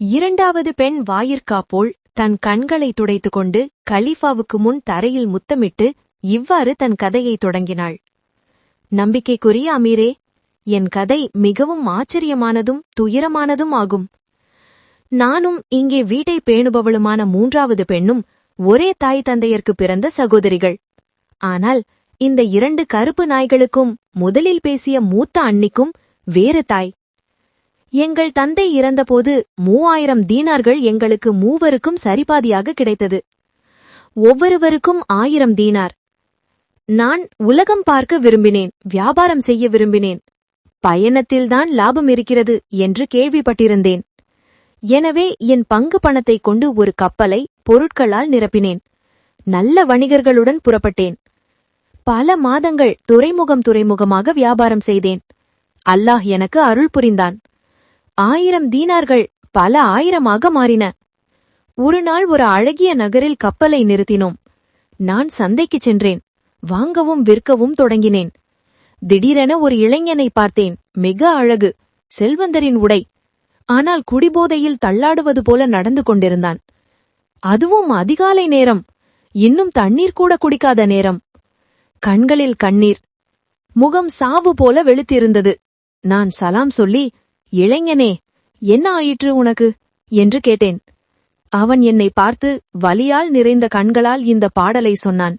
இரண்டாவது பெண் வாயிற்காப்போல் தன் கண்களை துடைத்துக் கொண்டு கலீஃபாவுக்கு முன் தரையில் முத்தமிட்டு இவ்வாறு தன் கதையை தொடங்கினாள். நம்பிக்கைக்குரிய அமீரே, என் கதை மிகவும் ஆச்சரியமானதும் துயரமானதும் ஆகும். நானும் இங்கே வீட்டை பேணுபவளுமான மூன்றாவது பெண்ணும் ஒரே தாய் தந்தையர்க்கு பிறந்த சகோதரிகள். ஆனால் இந்த இரண்டு கருப்பு நாய்களுக்கும் முதலில் பேசிய மூத்த அண்ணிக்கும் வேறு தாய். எங்கள் தந்தை இறந்தபோது 3000 தீனார்கள் எங்களுக்கு மூவருக்கும் சரிபாதியாக கிடைத்தது. ஒவ்வொருவருக்கும் 1000 தீனார். நான் உலகம் பார்க்க விரும்பினேன், வியாபாரம் செய்ய விரும்பினேன். பயணத்தில்தான் லாபம் இருக்கிறது என்று கேள்விப்பட்டிருந்தேன். எனவே என் பங்கு பணத்தைக் கொண்டு ஒரு கப்பலை பொருட்களால் நிரப்பினேன். நல்ல வணிகர்களுடன் புறப்பட்டேன். பல மாதங்கள் துறைமுகமாக வியாபாரம் செய்தேன். அல்லாஹ் எனக்கு அருள் புரிந்தான். 1000 தீனார்கள் பல 1000ஆக மாறின. ஒரு நாள் ஒரு அழகிய நகரில் கப்பலை நிறுத்தினோம். நான் சந்தைக்குச் சென்றேன். வாங்கவும் விற்கவும் தொடங்கினேன். திடீரென ஒரு இளைஞனை பார்த்தேன். மிக அழகு, செல்வந்தரின் உடை. ஆனால் குடிபோதையில் தள்ளாடுவது போல நடந்து கொண்டிருந்தான். அதுவும் அதிகாலை நேரம், இன்னும் தண்ணீர் கூட குடிக்காத நேரம். கண்களில் கண்ணீர், முகம் சாவு போல வெளுத்திருந்தது. நான் சலாம் சொல்லி, இளைஞனே, என்ன ஆயிற்று உனக்கு என்று கேட்டேன். அவன் என்னை பார்த்து வலியால் நிறைந்த கண்களால் இந்த பாடலை சொன்னான்.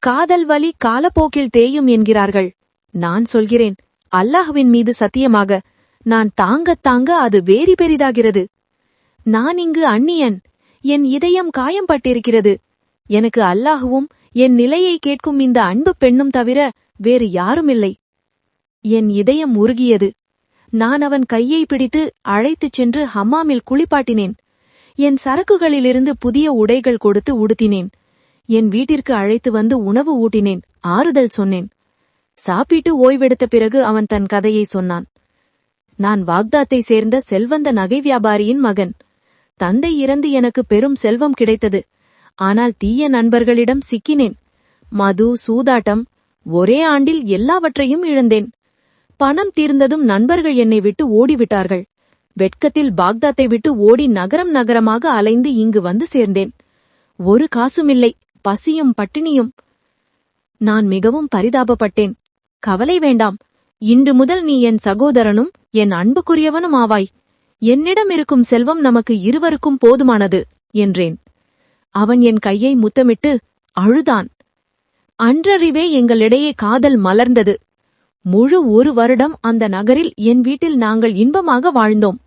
காதல் வலி காலப்போக்கில் தேயும் என்கிறார்கள். நான் சொல்கிறேன், அல்லாஹ்வின் மீது சத்தியமாக நான் தாங்கத் தாங்க அது வேறி பெரிதாகிறது. நான் இங்கு அந்நியன். என் இதயம் காயம்பட்டிருக்கிறது. எனக்கு அல்லாஹுவும் என் நிலையை கேட்கும் இந்த அன்பு பெண்ணும் தவிர வேறு யாருமில்லை. என் இதயம் உருகியது. நான் அவன் கையை பிடித்து அழைத்துச் சென்று ஹம்மாமில் குளிப்பாட்டினேன். என் சரக்குகளிலிருந்து புதிய உடைகள் கொடுத்து உடுத்தினேன். என் வீட்டிற்கு அழைத்து வந்து உணவு ஊட்டினேன், ஆறுதல் சொன்னேன். சாப்பிட்டு ஓய்வெடுத்த பிறகு அவன் தன் கதையை சொன்னான். நான் பாக்தாத்தை சேர்ந்த செல்வந்த நகை வியாபாரியின் மகன். தந்தை இறந்து எனக்கு பெரும் செல்வம் கிடைத்தது. ஆனால் தீய நண்பர்களிடம் சிக்கினேன். மது, சூதாட்டம், ஒரே ஆண்டில் எல்லாவற்றையும் இழந்தேன். பணம் தீர்ந்ததும் நண்பர்கள் என்னை விட்டு ஓடிவிட்டார்கள். வெட்கத்தில் பாக்தாத்தை விட்டு ஓடி நகரம் நகரமாக அலைந்து இங்கு வந்து சேர்ந்தேன். ஒரு காசுமில்லை, பசியும் பட்டினியும். நான் மிகவும் பரிதாபப்பட்டேன். கவலை வேண்டாம், இன்று முதல் நீ என் சகோதரனும் என் அன்புக்குரியவனும் ஆவாய். என்னிடம் இருக்கும் செல்வம் நமக்கு இருவருக்கும் போதுமானது என்றேன். அவன் என் கையை முத்தமிட்டு அழுதான். அன்றறிவே எங்களிடையே காதல் மலர்ந்தது. முழு 1 வருடம் அந்த நகரில் என் வீட்டில் நாங்கள் இன்பமாக வாழ்ந்தோம்.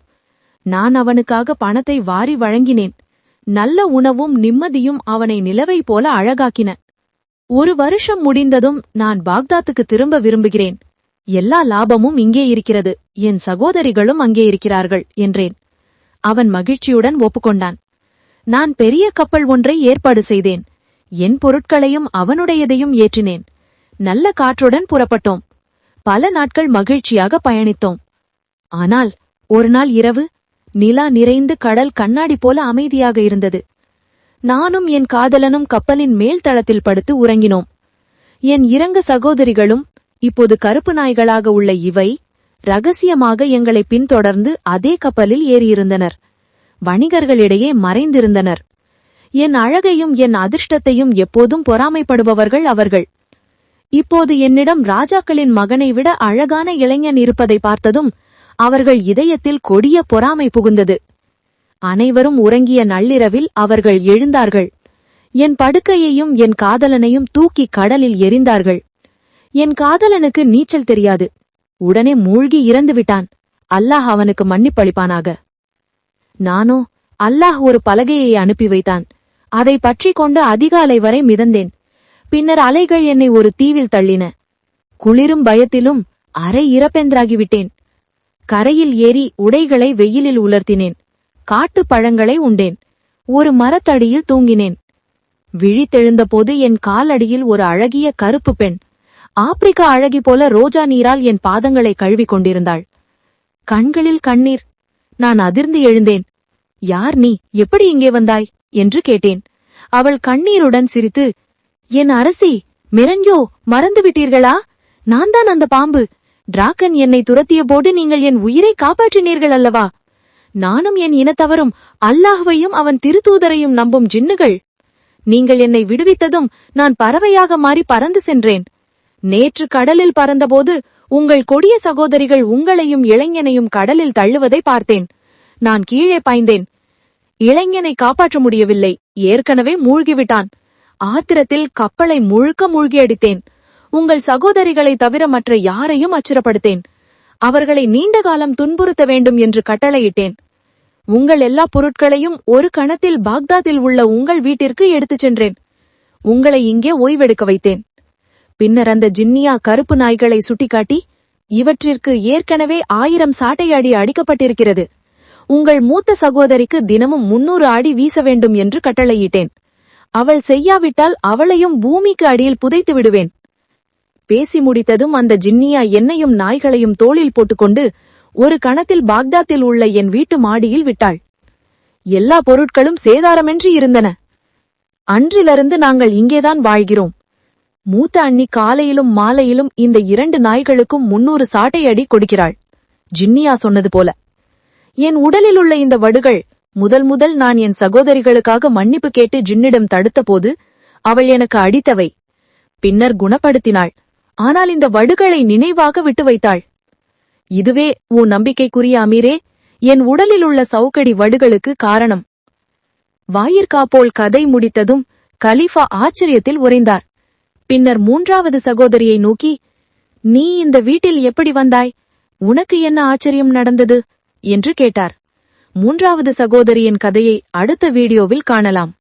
நான் அவனுக்காக பணத்தை வாரி வழங்கினேன். நல்ல உணவும் நிம்மதியும் அவனை நிலவை போல அழகாக்கின. 1 வருஷம் முடிந்ததும் நான் பாக்தாத்துக்கு திரும்ப விரும்புகிறேன். எல்லா லாபமும் இங்கே இருக்கிறது. என் சகோதரிகளும் அங்கே இருக்கிறார்கள் என்றேன். அவன் மகிழ்ச்சியுடன் ஒப்புக்கொண்டான். நான் பெரிய கப்பல் ஒன்றை ஏற்பாடு செய்தேன். என் பொருட்களையும் அவனுடையதையும் ஏற்றினேன். நல்ல காற்றுடன் புறப்பட்டோம். பல நாட்கள் மகிழ்ச்சியாக பயணித்தோம். ஆனால் ஒரு நாள் இரவு நிலா நிறைந்து கடல் கண்ணாடி போல அமைதியாக இருந்தது. நானும் என் காதலனும் கப்பலின் மேல் தளத்தில் படுத்து உறங்கினோம். என் 2 சகோதரிகளும், இப்போது கருப்பு நாய்களாக உள்ள இவை, ரகசியமாக எங்களை பின்தொடர்ந்து அதே கப்பலில் ஏறியிருந்தனர். வணிகர்களிடையே மறைந்திருந்தனர். என் அழகையும் என் அதிர்ஷ்டத்தையும் எப்போதும் பொறாமைப்படுபவர்கள் அவர்கள். இப்போது என்னிடம் ராஜாக்களின் மகனை விட அழகான இளைஞன் இருப்பதை பார்த்ததும் அவர்கள் இதயத்தில் கொடிய பொறாமை புகுந்தது. அனைவரும் உறங்கிய நள்ளிரவில் அவர்கள் எழுந்தார்கள். என் படுக்கையையும் என் காதலனையும் தூக்கி கடலில் எறிந்தார்கள். என் காதலனுக்கு நீச்சல் தெரியாது. உடனே மூழ்கி இறந்துவிட்டான். அல்லாஹ் அவனுக்கு மன்னிப்பளிப்பானாக. நானோ, அல்லாஹ் ஒரு பலகையை அனுப்பி வைத்தான். அதை பற்றி கொண்டு அதிகாலை வரை மிதந்தேன். பின்னர் அலைகள் என்னை ஒரு தீவில் தள்ளின. குளிரும் பயத்திலும் அரை இறப்பென்றாகிவிட்டேன். கரையில் ஏறி உடைகளை வெயிலில் உலர்த்தினேன். காட்டு பழங்களை உண்டேன். ஒரு மரத்தடியில் தூங்கினேன். விழித்தெழுந்தபோது என் காலடியில் ஒரு அழகிய கருப்பு பெண், ஆப்பிரிக்கா அழகி போல ரோஜா நீரால் என் பாதங்களை கழுவிக் கொண்டிருந்தாள். கண்களில் கண்ணீர். நான் அதிர்ந்து எழுந்தேன். யார் நீ, எப்படி இங்கே வந்தாய் என்று கேட்டேன். அவள் கண்ணீருடன் சிரித்து, என் அரசி மிரஞ்சோ, மறந்துவிட்டீர்களா? நான் தான் அந்த பாம்பு. டிராக்கன் என்னை துரத்திய போது நீங்கள் என் உயிரை காப்பாற்றினீர்கள் அல்லவா? நானும் என் இனத்தவரும் அல்லாஹ்வையும் அவன் திருத்தூதரையும் நம்பும் ஜின்னுகள். நீங்கள் என்னை விடுவித்ததும் நான் பறவையாக மாறி பறந்து சென்றேன். நேற்று கடலில் பறந்தபோது உங்கள் கொடிய சகோதரிகள் உங்களையும் இளைஞனையும் கடலில் தள்ளுவதை பார்த்தேன். நான் கீழே பாய்ந்தேன். இளைஞனை காப்பாற்ற முடியவில்லை, ஏற்கனவே மூழ்கிவிட்டான். ஆத்திரத்தில் கப்பலை முழுக்க மூழ்கி அடித்தேன். உங்கள் சகோதரிகளை தவிர மற்ற யாரையும் அச்சுறுத்தப்படுத்தேன். அவர்களை நீண்ட காலம் துன்புறுத்த வேண்டும் என்று கட்டளையிட்டேன். உங்கள் எல்லா பொருட்களையும் ஒரு கணத்தில் பாக்தாதில் உள்ள உங்கள் வீட்டிற்கு எடுத்துச் சென்றேன். உங்களை இங்கே ஓய்வெடுக்க வைத்தேன். பின்னர் அந்த ஜின்னியா கருப்பு நாய்களை சுட்டிக்காட்டி, இவற்றிற்கு ஏற்கனவே 1000 சாட்டை அடி அடிக்கப்பட்டிருக்கிறது. உங்கள் மூத்த சகோதரிக்கு தினமும் 300 அடி வீச வேண்டும் என்று கட்டளையிட்டேன். அவள் செய்யாவிட்டால் அவளையும் பூமிக்கு அடியில் புதைத்து விடுவேன். பேசி முடித்ததும் அந்த ஜின்னியா என்னையும் நாய்களையும் தோளில் போட்டுக்கொண்டு ஒரு கணத்தில் பாக்தாத்தில் உள்ள என் வீட்டு மாடியில் விட்டாள். எல்லா பொருட்களும் சேதாரமின்றி இருந்தன. அன்றிலிருந்து நாங்கள் இங்கேதான் வாழ்கிறோம். மூத்த அண்ணி காலையிலும் மாலையிலும் இந்த 2 நாய்களுக்கும் 300 சாட்டை அடி கொடுக்கிறாள். ஜின்னியா சொன்னது போல. என் உடலில் உள்ள இந்த வடுகள் முதல் நான் என் சகோதரிகளுக்காக மன்னிப்பு கேட்டு ஜின்னிடம் தடுத்த போது அவள் எனக்கு அடித்தவை. பின்னர் குணப்படுத்தினாள். ஆனால் இந்த வடுகளை நினைவாக விட்டு வைத்தாள். இதுவே உன் நம்பிக்கைக்குரிய அமீரே, என் உடலில் உள்ள சவுக்கடி வடுகளுக்கு காரணம். வாயிற்காப்போல் கதை முடித்ததும் கலீஃபா ஆச்சரியத்தில் உறைந்தார். பின்னர் 3வது சகோதரியை நோக்கி, நீ இந்த வீட்டில் எப்படி வந்தாய்? உனக்கு என்ன ஆச்சரியம் நடந்தது என்று கேட்டார். 3வது சகோதரியின் கதையை அடுத்த வீடியோவில் காணலாம்.